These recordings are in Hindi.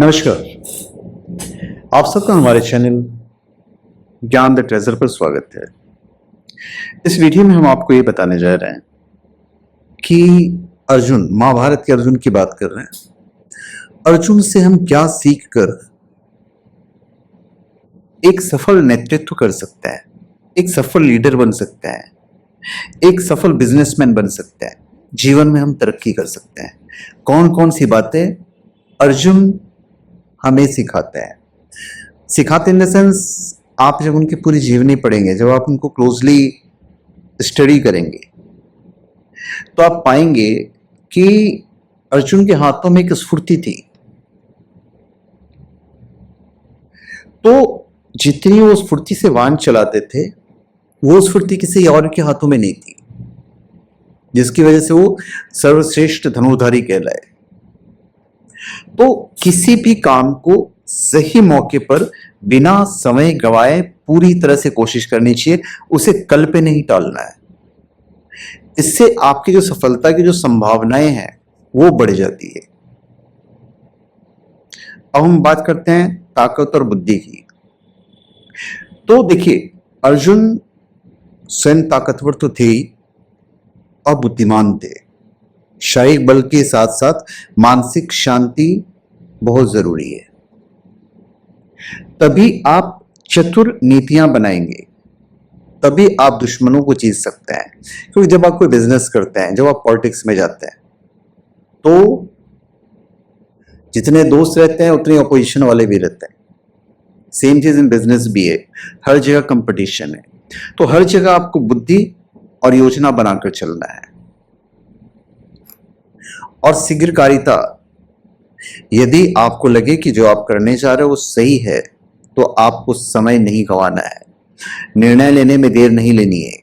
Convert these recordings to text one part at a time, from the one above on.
नमस्कार। आप सबका हमारे चैनल ज्ञान द ट्रेजर पर स्वागत है। इस वीडियो में हम आपको ये बताने जा रहे हैं कि अर्जुन, महाभारत के अर्जुन की बात कर रहे हैं। अर्जुन से हम क्या सीख कर एक सफल नेतृत्व कर सकते हैं, एक सफल लीडर बन सकते हैं, एक सफल बिजनेसमैन बन सकते हैं, जीवन में हम तरक्की कर सकते हैं। कौन कौन सी बातें अर्जुन हमें सिखाते हैं। सिखाते इन द सेंस, आप जब उनकी पूरी जीवनी पढ़ेंगे, जब आप उनको क्लोजली स्टडी करेंगे, तो आप पाएंगे कि अर्जुन के हाथों में एक स्फूर्ति थी। तो जितनी वो स्फूर्ति से वाहन चलाते थे, वो स्फूर्ति किसी और के हाथों में नहीं थी, जिसकी वजह से वो सर्वश्रेष्ठ धनुर्धारी कहलाए। तो किसी भी काम को सही मौके पर बिना समय गंवाए पूरी तरह से कोशिश करनी चाहिए, उसे कल पे नहीं टालना है। इससे आपकी जो सफलता की जो संभावनाएं हैं वो बढ़ जाती है। अब हम बात करते हैं ताकत और बुद्धि की। तो देखिए, अर्जुन स्वयं ताकतवर तो थे ही और बुद्धिमान थे। शारीरिक बल के साथ साथ मानसिक शांति बहुत जरूरी है। तभी आप चतुर नीतियां बनाएंगे, तभी आप दुश्मनों को जीत सकते हैं। क्योंकि जब आप कोई बिजनेस करते हैं, जब आप पॉलिटिक्स में जाते हैं, तो जितने दोस्त रहते हैं उतने अपोजिशन वाले भी रहते हैं। सेम चीज इन बिजनेस भी है, हर जगह कंपटीशन है। तो हर जगह आपको बुद्धि और योजना बनाकर चलना है। और शीघ्रकारिता, यदि आपको लगे कि जो आप करने जा रहे हो वो सही है, तो आपको समय नहीं गंवाना है, निर्णय लेने में देर नहीं लेनी है।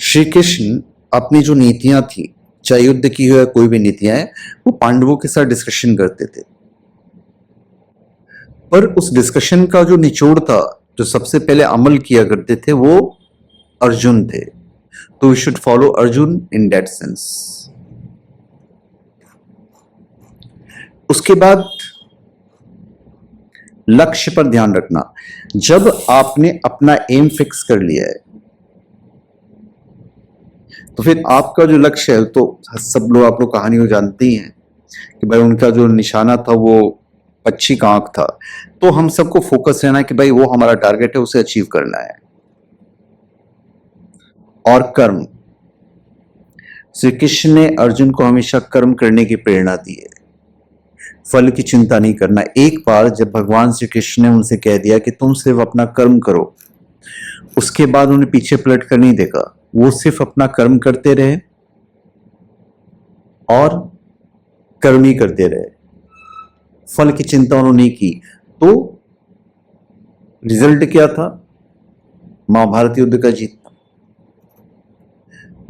श्री कृष्ण अपनी जो नीतियां थी, चाहे युद्ध की हो या कोई भी नीतियां हैं, वो पांडवों के साथ डिस्कशन करते थे। पर उस डिस्कशन का जो निचोड़ था, जो सबसे पहले अमल किया करते थे, वो अर्जुन थे। तो we should follow Arjun in that sense. उसके बाद लक्ष्य पर ध्यान रखना। जब आपने अपना एम फिक्स कर लिया है, तो फिर आपका जो लक्ष्य है, तो सब लोग, आप लोग कहानी को जानते ही हैं कि भाई उनका जो निशाना था वो पक्षी का आंख था। तो हम सबको फोकस रहना है कि भाई वो हमारा टारगेट है, उसे अचीव करना है। और कर्म, श्री कृष्ण ने अर्जुन को हमेशा कर्म करने की प्रेरणा दी है, फल की चिंता नहीं करना। एक बार जब भगवान श्री कृष्ण ने उनसे कह दिया कि तुम सिर्फ अपना कर्म करो, उसके बाद उन्हें पीछे पलट कर नहीं देखा। वो सिर्फ अपना कर्म करते रहे और कर्म ही करते रहे, फल की चिंता उन्होंने की। तो रिजल्ट क्या था? महाभारत युद्ध का जीतना।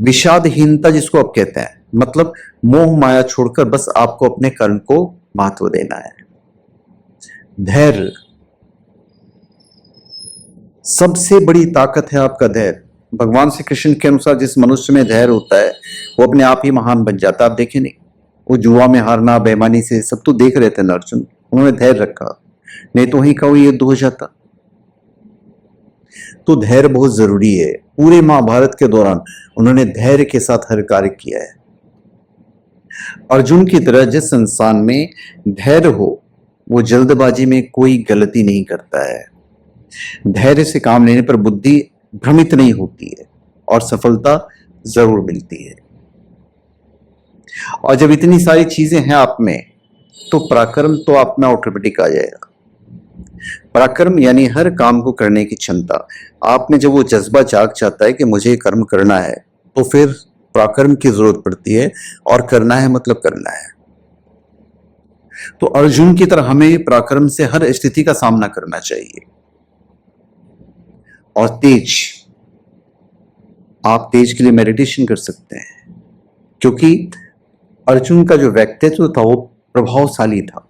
विषादहीनता जिसको आप कहते हैं, मतलब मोह माया छोड़कर बस आपको अपने कर्म को महत्व देना है। धैर्य, सबसे बड़ी ताकत है आपका धैर्य। भगवान श्री कृष्ण के अनुसार जिस मनुष्य में धैर्य होता है, वो अपने आप ही महान बन जाता है। आप देखें नहीं, वो जुआ में हारना, बेईमानी से सब तो देख रहे थे ना अर्जुन, उन्होंने धैर्य रखा, नहीं तो वहीं का वो युद्ध हो जाता। तो धैर्य बहुत जरूरी है। पूरे महाभारत के दौरान उन्होंने धैर्य के साथ हर कार्य किया है। अर्जुन की तरह जिस इंसान में धैर्य हो, वो जल्दबाजी में कोई गलती नहीं करता है। धैर्य से काम लेने पर बुद्धि भ्रमित नहीं होती है और सफलता जरूर मिलती है। और जब इतनी सारी चीजें हैं आप में, तो पराक्रम तो आप में ऑटोमेटिक आ जाएगा। पराक्रम यानी हर काम को करने की क्षमता। आप में जब वो जज्बा जाग जाता है कि मुझे कर्म करना है, तो फिर पराक्रम की जरूरत पड़ती है। और करना है मतलब करना है। तो अर्जुन की तरह हमें पराक्रम से हर स्थिति का सामना करना चाहिए। और तेज, आप तेज के लिए मेडिटेशन कर सकते हैं, क्योंकि अर्जुन का जो व्यक्तित्व था वो प्रभावशाली था।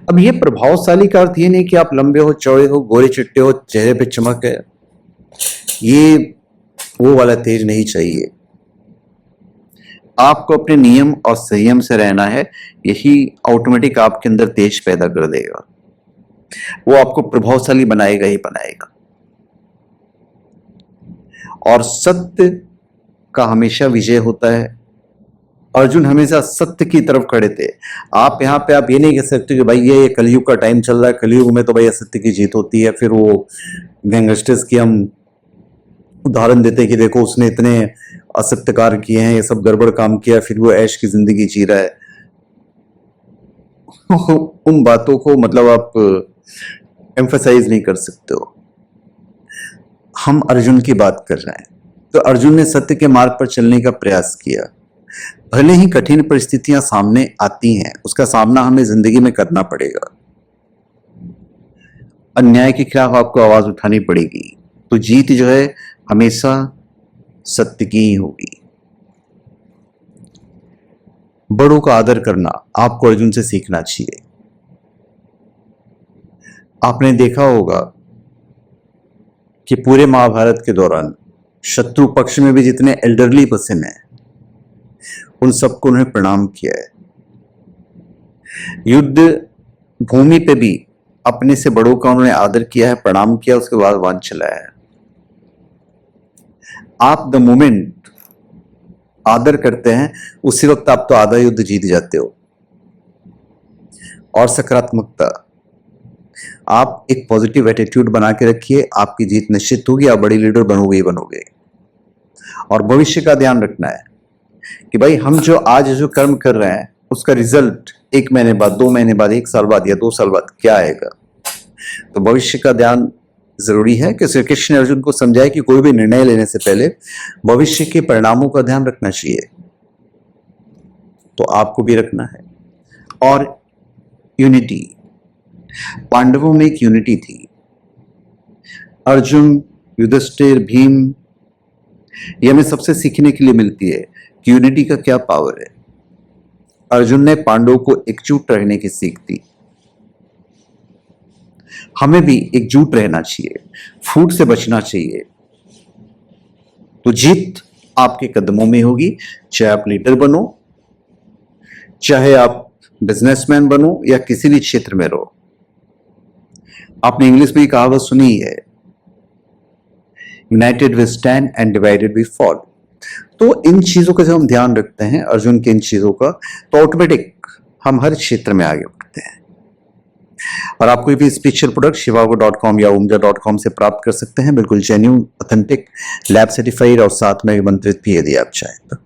अब ये प्रभावशाली का अर्थ ये नहीं कि आप लंबे हो, चौड़े हो, गोरे चिट्टे हो, चेहरे पे चमक है। ये वो वाला तेज नहीं चाहिए। आपको अपने नियम और संयम से रहना है, यही ऑटोमेटिक आपके अंदर तेज पैदा कर देगा, वो आपको प्रभावशाली बनाएगा ही बनाएगा। और सत्य का हमेशा विजय होता है। अर्जुन हमेशा सत्य की तरफ खड़े थे। आप यहाँ पे आप ये नहीं कह सकते कि भाई ये कलयुग का टाइम चल रहा है, कलयुग में तो भाई असत्य की जीत होती है। फिर वो गैंगस्टर्स की हम उदाहरण देते हैं कि देखो उसने इतने असत्य कार्य किए हैं, ये सब गड़बड़ काम किया, फिर वो ऐश की जिंदगी जी रहा है। उन बातों को मतलब आप एम्फसाइज नहीं कर सकते हो। हम अर्जुन की बात कर रहे हैं। तो अर्जुन ने सत्य के मार्ग पर चलने का प्रयास किया। भले ही कठिन परिस्थितियां सामने आती हैं, उसका सामना हमें जिंदगी में करना पड़ेगा। अन्याय के खिलाफ आपको आवाज उठानी पड़ेगी। तो जीत जो है हमेशा सत्य की ही होगी। बड़ों का आदर करना आपको अर्जुन से सीखना चाहिए। आपने देखा होगा कि पूरे महाभारत के दौरान शत्रु पक्ष में भी जितने एल्डरली पर्सन हैं, उन सबको उन्होंने प्रणाम किया है। युद्ध भूमि पे भी अपने से बड़ों का उन्होंने आदर किया है, प्रणाम किया, उसके बाद वान चलाया है। आप द मोमेंट आदर करते हैं, उसी वक्त आप तो आधा युद्ध जीत जाते हो। और सकारात्मकता, आप एक पॉजिटिव एटीट्यूड बना के रखिए, आपकी जीत निश्चित होगी, आप बड़ी लीडर बनोगे ही बनोगे। और भविष्य का ध्यान रखना है कि भाई हम जो आज जो कर्म कर रहे हैं उसका रिजल्ट 1 महीने बाद, 2 महीने बाद, 1 साल बाद या 2 साल बाद क्या आएगा। तो भविष्य का ध्यान जरूरी है कि श्री कृष्ण ने अर्जुन को समझाया कि कोई भी निर्णय लेने से पहले भविष्य के परिणामों का ध्यान रखना चाहिए। तो आपको भी रखना है। और यूनिटी, पांडवों में एक यूनिटी थी। अर्जुन, युधिष्ठिर, भीम, ये हमें सबसे सीखने के लिए मिलती है कि यूनिटी का क्या पावर है। अर्जुन ने पांडवों को एकजुट रहने की सीख दी। हमें भी एकजुट रहना चाहिए, फूट से बचना चाहिए। तो जीत आपके कदमों में होगी, चाहे आप लीडर बनो, चाहे आप बिजनेसमैन बनो या किसी भी क्षेत्र में रहो। आपने इंग्लिश में कहावत सुनी है, united we stand and divided we fall. तो इन चीजों का जब हम ध्यान रखते हैं, अर्जुन के इन चीजों का, तो ऑटोमेटिक हम हर क्षेत्र में आगे बढ़ते हैं। और आप कोई भी स्पिरिचुअल प्रोडक्ट shivago.com या umja.com से प्राप्त कर सकते हैं, बिल्कुल जेन्युइन, ऑथेंटिक, लैब सर्टिफाइड और साथ में मंत्रित भी, यदि आप चाहें तो।